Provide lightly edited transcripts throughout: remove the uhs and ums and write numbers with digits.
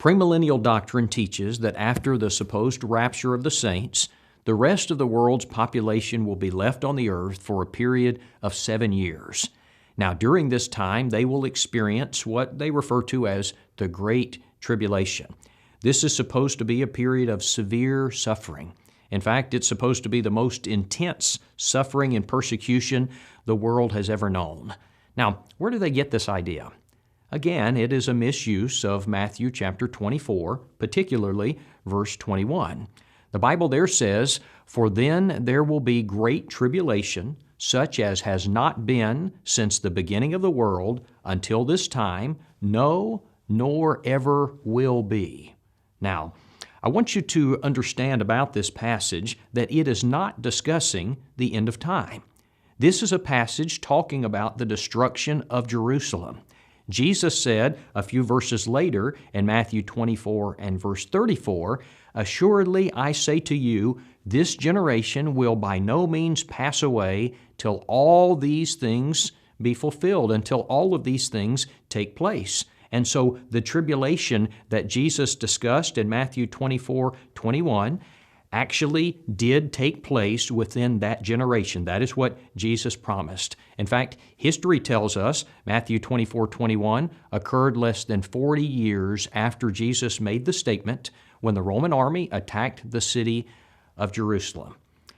Premillennial doctrine teaches that after the supposed rapture of the saints, the rest of the world's population will be left on the earth for a period of 7 years. Now, during this time, they will experience what they refer to as the Great Tribulation. This is supposed to be a period of severe suffering. In fact, it's supposed to be the most intense suffering and persecution the world has ever known. Now, where do they get this idea? Again, it is a misuse of Matthew chapter 24, particularly verse 21. The Bible there says, "For then there will be great tribulation, such as has not been since the beginning of the world until this time, no, nor ever will be." Now, I want you to understand about this passage that it is not discussing the end of time. This is a passage talking about the destruction of Jerusalem. Jesus said a few verses later in Matthew 24 and verse 34, "Assuredly I say to you, this generation will by no means pass away till all these things be fulfilled," until all of these things take place. And so the tribulation that Jesus discussed in Matthew 24:21 actually did take place within that generation. That is what Jesus promised. In fact, history tells us Matthew 24:21 occurred less than 40 years after Jesus made the statement when the Roman army attacked the city of Jerusalem.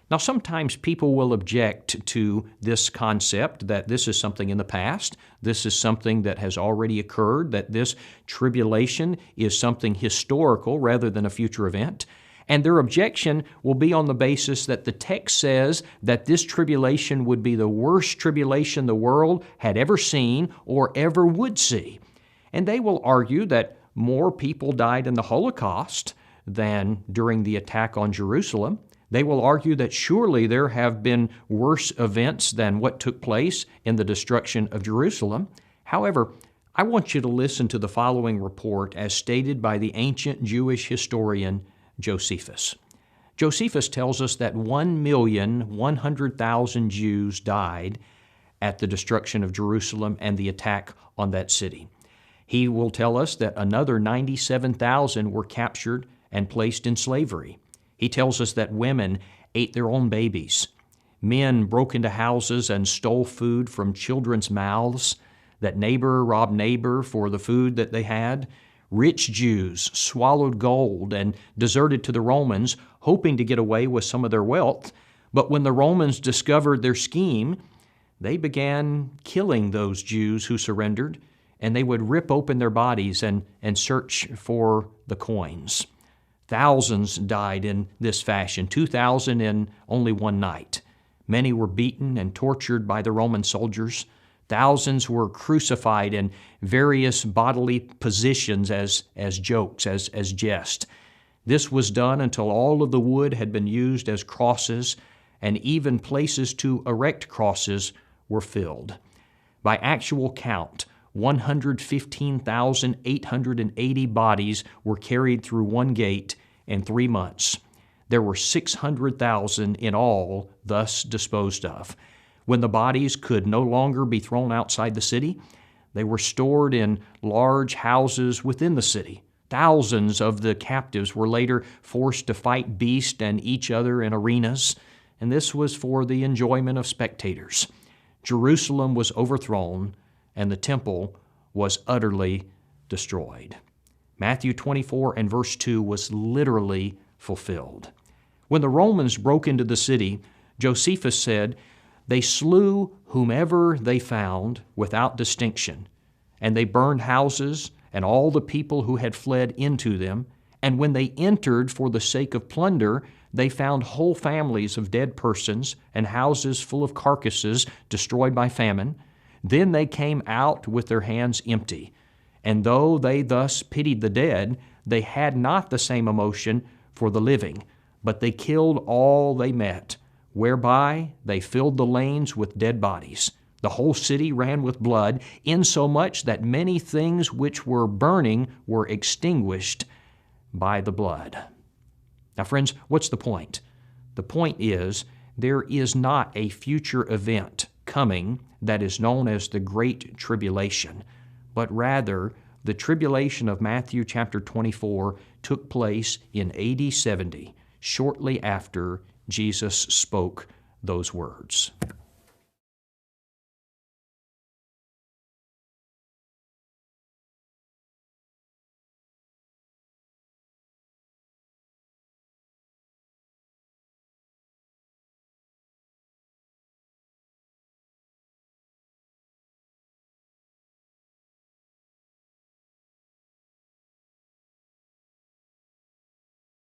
Now, sometimes people will object to this concept that this is something in the past, this is something that has already occurred, that this tribulation is something historical rather than a future event. And their objection will be on the basis that the text says that this tribulation would be the worst tribulation the world had ever seen or ever would see. And they will argue that more people died in the Holocaust than during the attack on Jerusalem. They will argue that surely there have been worse events than what took place in the destruction of Jerusalem. However, I want you to listen to the following report as stated by the ancient Jewish historian Josephus. Josephus tells us that 1,100,000 Jews died at the destruction of Jerusalem and the attack on that city. He will tell us that another 97,000 were captured and placed in slavery. He tells us that women ate their own babies. Men broke into houses and stole food from children's mouths, that neighbor robbed neighbor for the food that they had. Rich Jews swallowed gold and deserted to the Romans, hoping to get away with some of their wealth. But when the Romans discovered their scheme, they began killing those Jews who surrendered, and they would rip open their bodies and search for the coins. Thousands died in this fashion, 2,000 in only one night. Many were beaten and tortured by the Roman soldiers. Thousands were crucified in various bodily positions as jokes, as jest. This was done until all of the wood had been used as crosses, and even places to erect crosses were filled. By actual count, 115,880 bodies were carried through one gate in 3 months. There were 600,000 in all thus disposed of. When the bodies could no longer be thrown outside the city, they were stored in large houses within the city. Thousands of the captives were later forced to fight beasts and each other in arenas, and this was for the enjoyment of spectators. Jerusalem was overthrown, and the temple was utterly destroyed. Matthew 24 and verse 2 was literally fulfilled. When the Romans broke into the city, Josephus said, "They slew whomever they found without distinction, and they burned houses and all the people who had fled into them. And when they entered for the sake of plunder, they found whole families of dead persons and houses full of carcasses destroyed by famine. Then they came out with their hands empty. And though they thus pitied the dead, they had not the same emotion for the living, but they killed all they met, whereby they filled the lanes with dead bodies. The whole city ran with blood, insomuch that many things which were burning were extinguished by the blood." Now, friends, what's the point? The point is, there is not a future event coming that is known as the Great Tribulation, but rather the The tribulation of Matthew chapter 24 took place in AD 70, shortly after Jesus spoke those words.